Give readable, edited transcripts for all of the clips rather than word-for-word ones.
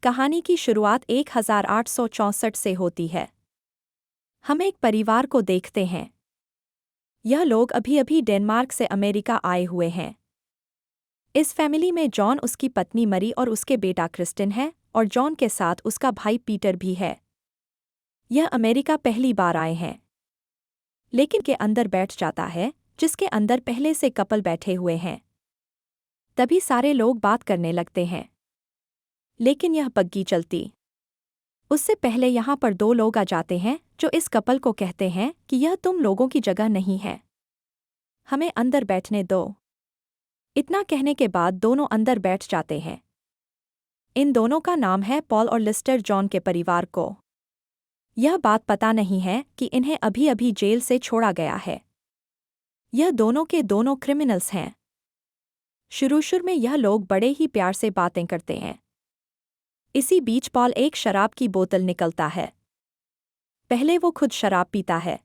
कहानी की शुरुआत 1864 से होती है। हम एक परिवार को देखते हैं। यह लोग अभी-अभी डेनमार्क से अमेरिका आए हुए हैं। इस फैमिली में जॉन, उसकी पत्नी मरी और उसके बेटा क्रिस्टिन है, और जॉन के साथ उसका भाई पीटर भी है। यह अमेरिका पहली बार आए हैं। लेकिन के अंदर बैठ जाता है, जिसके अंदर पहले से कपल बैठे हुए हैं। तभी सारे लोग बात करने लगते हैं। लेकिन यह बग्गी चलती। उससे पहले यहाँ पर दो लोग आ जाते हैं जो इस कपल को कहते हैं कि यह तुम लोगों की जगह नहीं है, हमें अंदर बैठने दो। इतना कहने के बाद दोनों अंदर बैठ जाते हैं। इन दोनों का नाम है पॉल और लिस्टर। जॉन के परिवार को यह बात पता नहीं है कि इन्हें अभी-अभी जेल से छोड़ा गया है। यह दोनों के दोनों क्रिमिनल्स हैं। शुरू में यह लोग बड़े ही प्यार से बातें करते हैं। इसी बीच पॉल एक शराब की बोतल निकलता है। पहले वो खुद शराब पीता है,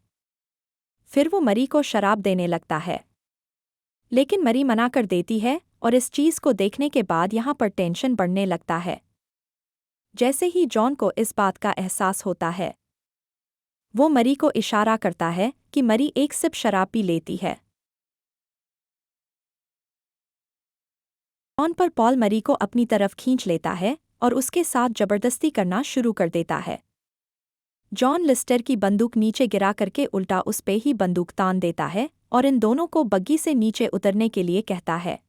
फिर वो मरी को शराब देने लगता है। लेकिन मरी मना कर देती है, और इस चीज़ को देखने के बाद यहाँ पर टेंशन बढ़ने लगता है। जैसे ही जॉन को इस बात का एहसास होता है, वो मरी को इशारा करता है कि मरी एक सिप शराब पी लेती है। जॉन पर पॉल मरी को अपनी तरफ खींच लेता है और उसके साथ जबरदस्ती करना शुरू कर देता है। जॉन लिस्टर की बंदूक नीचे गिरा करके उल्टा उस पे ही बंदूक तान देता है और इन दोनों को बग्गी से नीचे उतरने के लिए कहता है।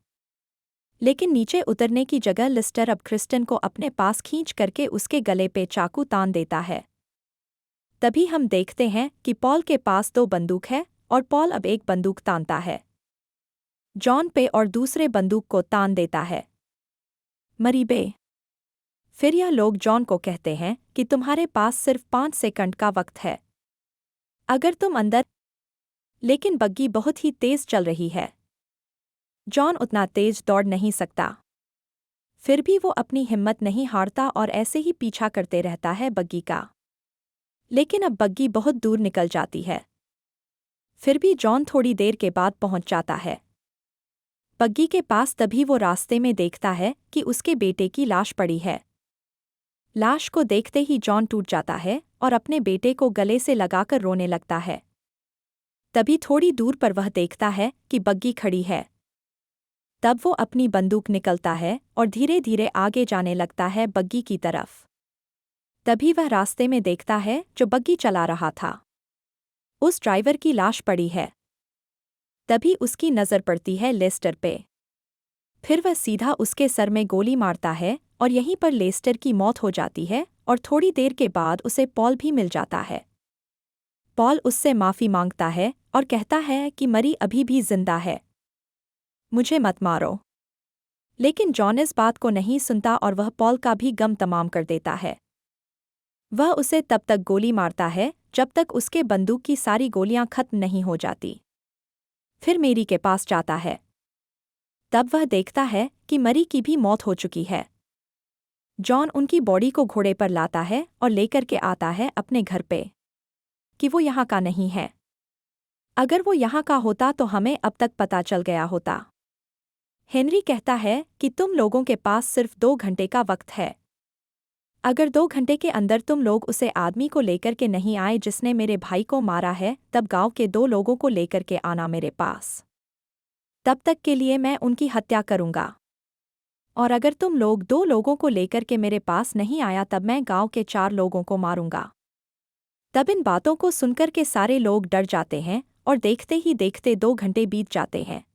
लेकिन नीचे उतरने की जगह लिस्टर अब क्रिस्टिन को अपने पास खींच करके उसके गले पे चाकू तान देता है। तभी हम देखते हैं कि पॉल के पास दो बंदूक है और पॉल अब एक बंदूक तानता है जॉन पे और दूसरे बंदूक को तान देता है मरी बे। फिर यह लोग जॉन को कहते हैं कि तुम्हारे पास सिर्फ 5 सेकंड का वक्त है, अगर तुम अंदर। लेकिन बग्गी बहुत ही तेज चल रही है। जॉन उतना तेज दौड़ नहीं सकता। फिर भी वो अपनी हिम्मत नहीं हारता और ऐसे ही पीछा करते रहता है बग्गी का। लेकिन अब बग्गी बहुत दूर निकल जाती है। फिर भी जॉन थोड़ी देर के बाद पहुंच जाता है बग्गी के पास। तभी वो रास्ते में देखता है कि उसके बेटे की लाश पड़ी है। लाश को देखते ही जॉन टूट जाता है और अपने बेटे को गले से लगाकर रोने लगता है। तभी थोड़ी दूर पर वह देखता है कि बग्गी खड़ी है। तब वो अपनी बंदूक निकलता है और धीरे धीरे आगे जाने लगता है बग्गी की तरफ। तभी वह रास्ते में देखता है जो बग्गी चला रहा था, उस ड्राइवर की लाश पड़ी है। तभी उसकी नज़र पड़ती है लेस्टर पे। फिर वह सीधा उसके सर में गोली मारता है और यहीं पर लेस्टर की मौत हो जाती है। और थोड़ी देर के बाद उसे पॉल भी मिल जाता है। पॉल उससे माफ़ी मांगता है और कहता है कि मरी अभी भी जिंदा है, मुझे मत मारो। लेकिन जॉन इस बात को नहीं सुनता और वह पॉल का भी गम तमाम कर देता है। वह उसे तब तक गोली मारता है जब तक उसके बंदूक की सारी गोलियां खत्म नहीं हो जाती। फिर मेरी के पास जाता है। तब वह देखता है कि मरी की भी मौत हो चुकी है। जॉन उनकी बॉडी को घोड़े पर लाता है और लेकर के आता है अपने घर पे कि वो यहाँ का नहीं है। अगर वो यहाँ का होता तो हमें अब तक पता चल गया होता। हेनरी कहता है कि तुम लोगों के पास सिर्फ 2 घंटे का वक्त है। अगर 2 घंटे के अंदर तुम लोग उसे आदमी को लेकर के नहीं आए जिसने मेरे भाई को मारा है, तब गांव के 2 लोगों को लेकर के आना मेरे पास। तब तक के लिए मैं उनकी हत्या करूंगा। और अगर तुम लोग 2 लोगों को लेकर के मेरे पास नहीं आया तब मैं गांव के 4 लोगों को मारूंगा। तब इन बातों को सुनकर के सारे लोग डर जाते हैं और देखते ही देखते 2 घंटे बीत जाते हैं।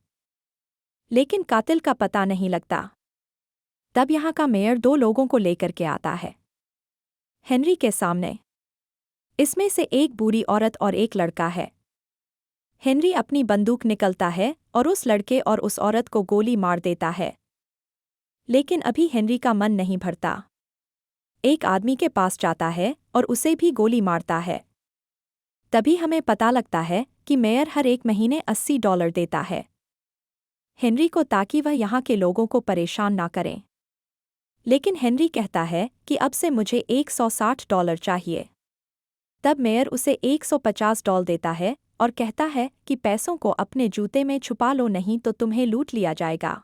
लेकिन कातिल का पता नहीं लगता। तब यहाँ का मेयर 2 लोगों को लेकर के आता है हेनरी के सामने। इसमें से एक बूढ़ी औरत और एक लड़का है। हेनरी अपनी बंदूक निकलता है और उस लड़के और उस औरत को गोली मार देता है। लेकिन अभी हेनरी का मन नहीं भरता। एक आदमी के पास जाता है और उसे भी गोली मारता है। तभी हमें पता लगता है कि मेयर हर एक महीने $80 देता है हेनरी को, ताकि वह यहाँ के लोगों को परेशान ना करें। लेकिन हेनरी कहता है कि अब से मुझे $160 चाहिए। तब मेयर उसे $150 देता है और कहता है कि पैसों को अपने जूते में छुपा लो, नहीं तो तुम्हें लूट लिया जाएगा।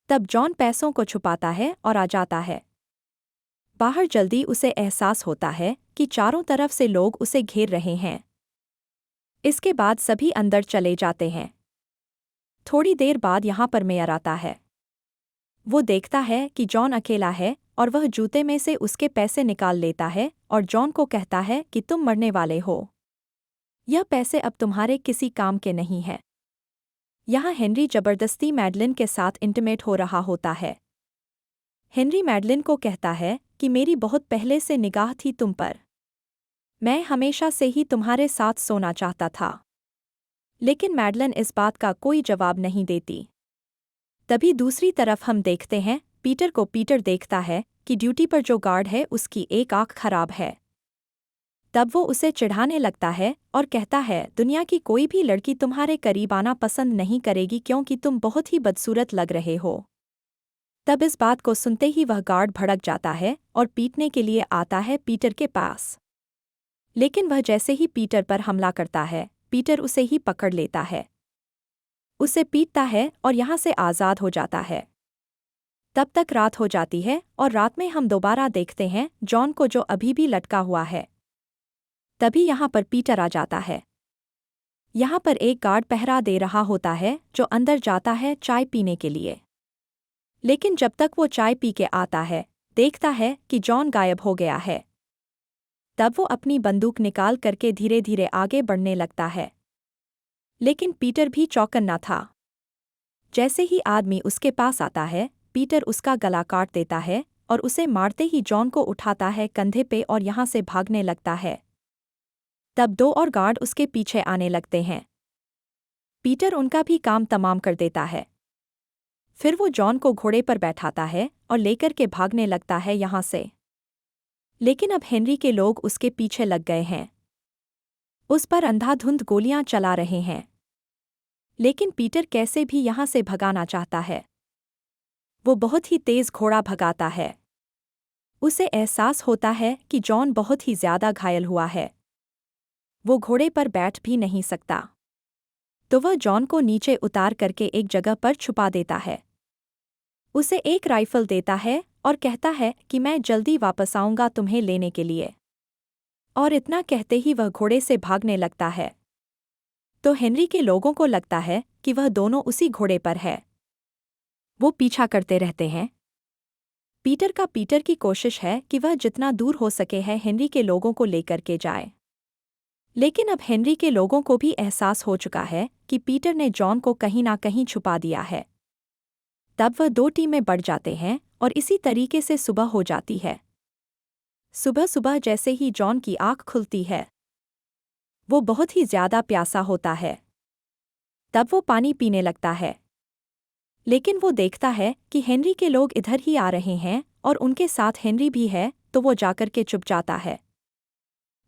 तब जॉन पैसों को छुपाता है और आ जाता है। बाहर जल्दी उसे एहसास होता है कि चारों तरफ से लोग उसे घेर रहे हैं। इसके बाद सभी अंदर चले जाते हैं। थोड़ी देर बाद यहाँ पर मेयर आता है। वो देखता है कि जॉन अकेला है और वह जूते में से उसके पैसे निकाल लेता है और जॉन को कहता है कि तुम मरने वाले हो। यह पैसे अब तुम्हारे किसी काम के नहीं हैं। यहाँ हेनरी जबरदस्ती मैडलिन के साथ इंटीमेट हो रहा होता है। हेनरी मैडलिन को कहता है कि मेरी बहुत पहले से निगाह थी तुम पर। मैं हमेशा से ही तुम्हारे साथ सोना चाहता था। लेकिन मैडलिन इस बात का कोई जवाब नहीं देती। तभी दूसरी तरफ हम देखते हैं पीटर को। पीटर देखता है कि ड्यूटी पर जो गार्ड है उसकी एक आंख खराब है। तब वो उसे चिढ़ाने लगता है और कहता है दुनिया की कोई भी लड़की तुम्हारे करीब आना पसंद नहीं करेगी क्योंकि तुम बहुत ही बदसूरत लग रहे हो। तब इस बात को सुनते ही वह गार्ड भड़क जाता है और पीटने के लिए आता है पीटर के पास। लेकिन वह जैसे ही पीटर पर हमला करता है पीटर उसे ही पकड़ लेता है, उसे पीटता है और यहाँ से आज़ाद हो जाता है। तब तक रात हो जाती है और रात में हम दोबारा देखते हैं जॉन को जो अभी भी लटका हुआ है। तभी यहाँ पर पीटर आ जाता है। यहाँ पर एक गार्ड पहरा दे रहा होता है जो अंदर जाता है चाय पीने के लिए। लेकिन जब तक वो चाय पी के आता है देखता है कि जॉन गायब हो गया है। तब वो अपनी बंदूक निकाल करके धीरे धीरे आगे बढ़ने लगता है। लेकिन पीटर भी चौकन्ना था। जैसे ही आदमी उसके पास आता है पीटर उसका गला काट देता है और उसे मारते ही जॉन को उठाता है कंधे पे और यहाँ से भागने लगता है। तब दो और गार्ड उसके पीछे आने लगते हैं। पीटर उनका भी काम तमाम कर देता है। फिर वो जॉन को घोड़े पर बैठाता है और लेकर के भागने लगता है यहाँ से। लेकिन अब हेनरी के लोग उसके पीछे लग गए हैं। उस पर अंधाधुंध गोलियां चला रहे हैं। लेकिन पीटर कैसे भी यहाँ से भगाना चाहता है। वो बहुत ही तेज घोड़ा भगाता है। उसे एहसास होता है कि जॉन बहुत ही ज्यादा घायल हुआ है। वो घोड़े पर बैठ भी नहीं सकता। तो वह जॉन को नीचे उतार करके एक जगह पर छुपा देता है। उसे एक राइफल देता है और कहता है कि मैं जल्दी वापस आऊंगा तुम्हें लेने के लिए। और इतना कहते ही वह घोड़े से भागने लगता है। तो हेनरी के लोगों को लगता है कि वह दोनों उसी घोड़े पर है। वो पीछा करते रहते हैं। पीटर की कोशिश है कि वह जितना दूर हो सके है हेनरी के लोगों को लेकर के जाए। लेकिन अब हेनरी के लोगों को भी एहसास हो चुका है कि पीटर ने जॉन को कहीं ना कहीं छुपा दिया है। तब वह दो टीमें बढ़ जाते हैं और इसी तरीके से सुबह हो जाती है। सुबह सुबह जैसे ही जॉन की आँख खुलती है वो बहुत ही ज्यादा प्यासा होता है। तब वो पानी पीने लगता है। लेकिन वो देखता है कि हेनरी के लोग इधर ही आ रहे हैं और उनके साथ हेनरी भी है, तो वो जाकर के चुप जाता है।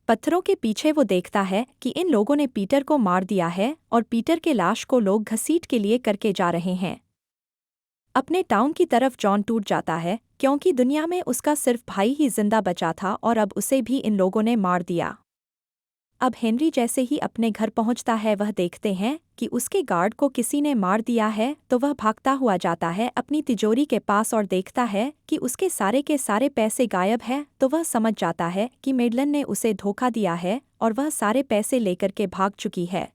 पत्थरों के पीछे वो देखता है कि इन लोगों ने पीटर को मार दिया है और पीटर के लाश को लोग घसीट के लिए करके जा रहे हैं। अपने टाउन की तरफ जॉन टूट जाता है क्योंकि दुनिया में उसका सिर्फ भाई ही जिंदा बचा था और अब उसे भी इन लोगों ने मार दिया। अब हेनरी जैसे ही अपने घर पहुंचता है वह देखते हैं कि उसके गार्ड को किसी ने मार दिया है, तो वह भागता हुआ जाता है अपनी तिजोरी के पास और देखता है कि उसके सारे के सारे पैसे गायब हैं। तो वह समझ जाता है कि मैडलिन ने उसे धोखा दिया है और वह सारे पैसे लेकर के भाग चुकी है।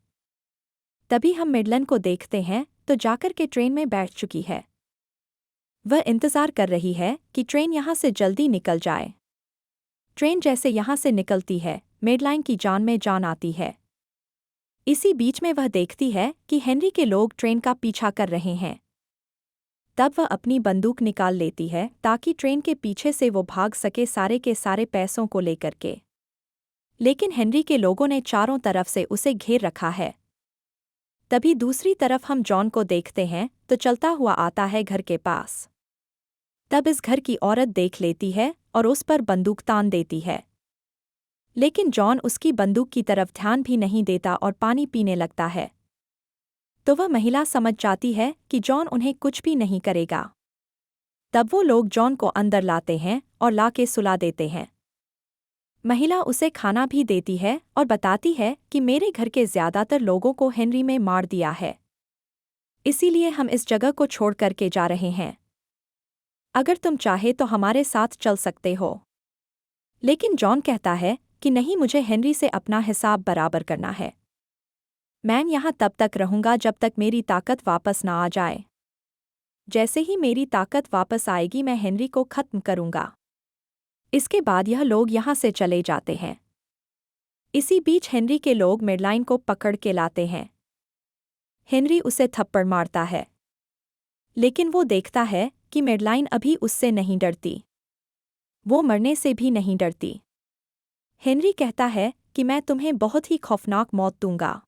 तभी हम मैडलिन को देखते हैं तो जाकर के ट्रेन में बैठ चुकी है। वह इंतज़ार कर रही है कि ट्रेन यहाँ से जल्दी निकल जाए। ट्रेन जैसे यहाँ से निकलती है मैडलाइन की जान में जान आती है। इसी बीच में वह देखती है कि हेनरी के लोग ट्रेन का पीछा कर रहे हैं। तब वह अपनी बंदूक निकाल लेती है ताकि ट्रेन के पीछे से वो भाग सके सारे के सारे पैसों को लेकर के। लेकिन हेनरी के लोगों ने चारों तरफ से उसे घेर रखा है। तभी दूसरी तरफ हम जॉन को देखते हैं तो चलता हुआ आता है घर के पास। तब इस घर की औरत देख लेती है और उस पर बंदूक तान देती है। लेकिन जॉन उसकी बंदूक की तरफ ध्यान भी नहीं देता और पानी पीने लगता है। तो वह महिला समझ जाती है कि जॉन उन्हें कुछ भी नहीं करेगा। तब वो लोग जॉन को अंदर लाते हैं और लाके सुला देते हैं। महिला उसे खाना भी देती है और बताती है कि मेरे घर के ज्यादातर लोगों को हेनरी में मार दिया है, इसीलिए हम इस जगह को छोड़ करके जा रहे हैं। अगर तुम चाहे तो हमारे साथ चल सकते हो। लेकिन जॉन कहता है कि नहीं, मुझे हेनरी से अपना हिसाब बराबर करना है। मैं यहाँ तब तक रहूँगा जब तक मेरी ताकत वापस ना आ जाए। जैसे ही मेरी ताकत वापस आएगी मैं हेनरी को खत्म करूँगा। इसके बाद यह लोग यहाँ से चले जाते हैं। इसी बीच हेनरी के लोग मेडलाइन को पकड़ के लाते हैं। हेनरी उसे थप्पड़ मारता है, लेकिन वो देखता है कि मेडलाइन अभी उससे नहीं डरती। वो मरने से भी नहीं डरती। हेनरी कहता है कि मैं तुम्हें बहुत ही खौफनाक मौत दूंगा।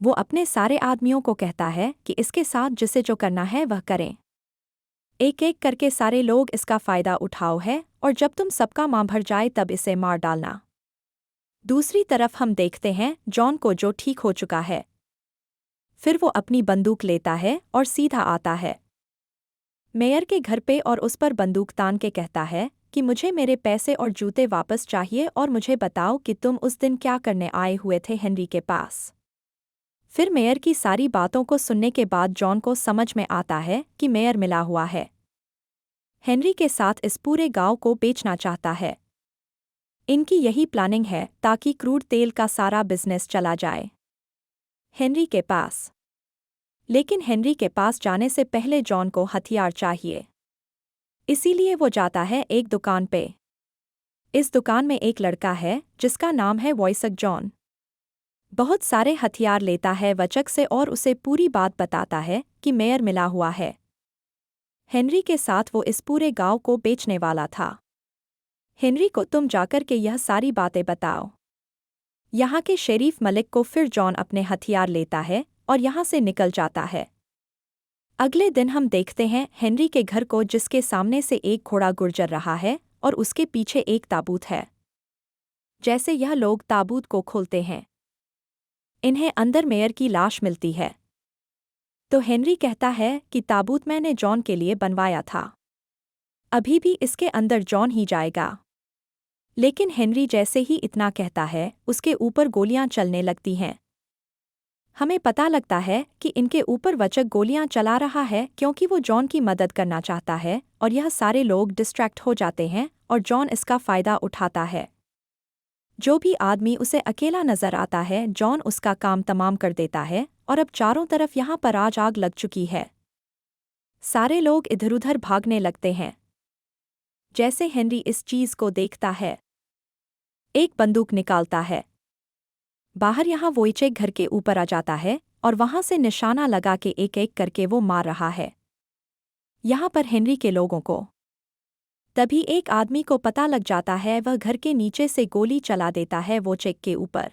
वो अपने सारे आदमियों को कहता है कि इसके साथ जिसे जो करना है वह करें। एक एक करके सारे लोग इसका फ़ायदा उठाओ है और जब तुम सबका मां भर जाए तब इसे मार डालना। दूसरी तरफ हम देखते हैं जॉन को, जो ठीक हो चुका है। फिर वो अपनी बंदूक लेता है और सीधा आता है मेयर के घर पे और उस पर बंदूक तान के कहता है कि मुझे मेरे पैसे और जूते वापस चाहिए और मुझे बताओ कि तुम उस दिन क्या करने आए हुए थे हेनरी के पास। फिर मेयर की सारी बातों को सुनने के बाद जॉन को समझ में आता है कि मेयर मिला हुआ है। हेनरी के साथ इस पूरे गांव को बेचना चाहता है। इनकी यही प्लानिंग है ताकि क्रूड तेल का सारा बिजनेस चला जाए हेनरी के पास। लेकिन हेनरी के पास जाने से पहले जॉन को हथियार चाहिए। इसीलिए वो जाता है एक दुकान पे। इस दुकान में एक लड़का है जिसका नाम है वॉयसक जॉन। बहुत सारे हथियार लेता है वचक से और उसे पूरी बात बताता है कि मेयर मिला हुआ है। हेनरी के साथ वो इस पूरे गांव को बेचने वाला था। हेनरी को तुम जाकर के यह सारी बातें बताओ। यहाँ के शेरीफ मलिक को फिर जॉन अपने हथियार लेता है और यहाँ से निकल जाता है। अगले दिन हम देखते हैं हेनरी के घर को, जिसके सामने से एक घोड़ा गुजर रहा है और उसके पीछे एक ताबूत है। जैसे यह लोग ताबूत को खोलते हैं, इन्हें अंदर मेयर की लाश मिलती है। तो हेनरी कहता है कि ताबूत मैंने जॉन के लिए बनवाया था, अभी भी इसके अंदर जॉन ही जाएगा। लेकिन हेनरी जैसे ही इतना कहता है उसके ऊपर गोलियां चलने लगती हैं। हमें पता लगता है कि इनके ऊपर वचक गोलियां चला रहा है क्योंकि वो जॉन की मदद करना चाहता है और यह सारे लोग डिस्ट्रैक्ट हो जाते हैं और जॉन इसका फ़ायदा उठाता है। जो भी आदमी उसे अकेला नजर आता है जॉन उसका काम तमाम कर देता है और अब चारों तरफ यहाँ पर आज आग लग चुकी है। सारे लोग इधर-उधर भागने लगते हैं। जैसे हेनरी इस चीज़ को देखता है, एक बंदूक निकालता है। बाहर यहाँ वोइचेक घर के ऊपर आ जाता है और वहाँ से निशाना लगा के एक एक करके वो मार रहा है यहाँ पर हेनरी के लोगों को। तभी एक आदमी को पता लग जाता है, वह घर के नीचे से गोली चला देता है वोइचेक के ऊपर।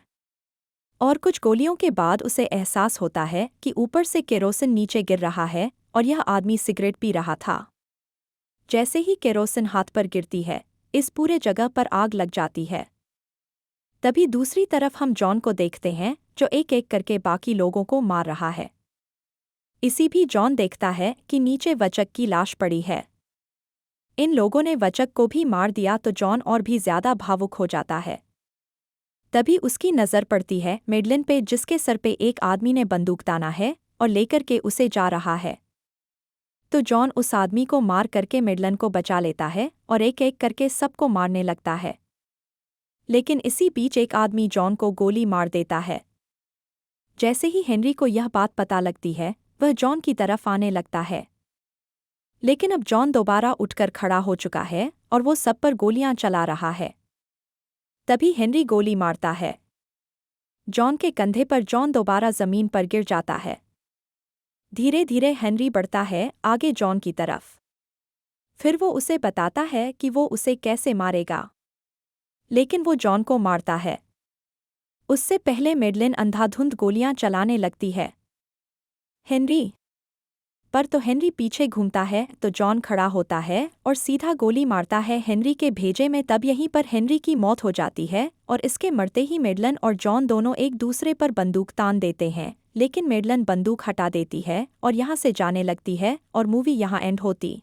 और कुछ गोलियों के बाद उसे एहसास होता है कि ऊपर से केरोसिन नीचे गिर रहा है और यह आदमी सिगरेट पी रहा था। जैसे ही केरोसिन हाथ पर गिरती है इस पूरे जगह पर आग लग जाती है। तभी दूसरी तरफ हम जॉन को देखते हैं जो एक एक करके बाकी लोगों को मार रहा है। इसी भी जॉन देखता है कि नीचे वचक की लाश पड़ी है। इन लोगों ने वचक को भी मार दिया तो जॉन और भी ज्यादा भावुक हो जाता है। तभी उसकी नज़र पड़ती है मेडलिन पे, जिसके सर पे एक आदमी ने बंदूक ताना है और लेकर के उसे जा रहा है। तो जॉन उस आदमी को मार करके मेडलिन को बचा लेता है और एक एक करके सबको मारने लगता है। लेकिन इसी बीच एक आदमी जॉन को गोली मार देता है। जैसे ही हेनरी को यह बात पता लगती है वह जॉन की तरफ आने लगता है। लेकिन अब जॉन दोबारा उठकर खड़ा हो चुका है और वो सब पर गोलियां चला रहा है। तभी हेनरी गोली मारता है जॉन के कंधे पर। जॉन दोबारा जमीन पर गिर जाता है। धीरे धीरे हेनरी बढ़ता है आगे जॉन की तरफ। फिर वो उसे बताता है कि वो उसे कैसे मारेगा, लेकिन वो जॉन को मारता है। उससे पहले मेडलिन अंधाधुंध गोलियां चलाने लगती है हेनरी पर। तो हेनरी पीछे घूमता है तो जॉन खड़ा होता है और सीधा गोली मारता है हेनरी के भेजे में। तब यहीं पर हेनरी की मौत हो जाती है और इसके मरते ही मेडलिन और जॉन दोनों एक दूसरे पर बंदूक तान देते हैं। लेकिन मेडलिन बंदूक हटा देती है और यहाँ से जाने लगती है और मूवी यहाँ एंड होती।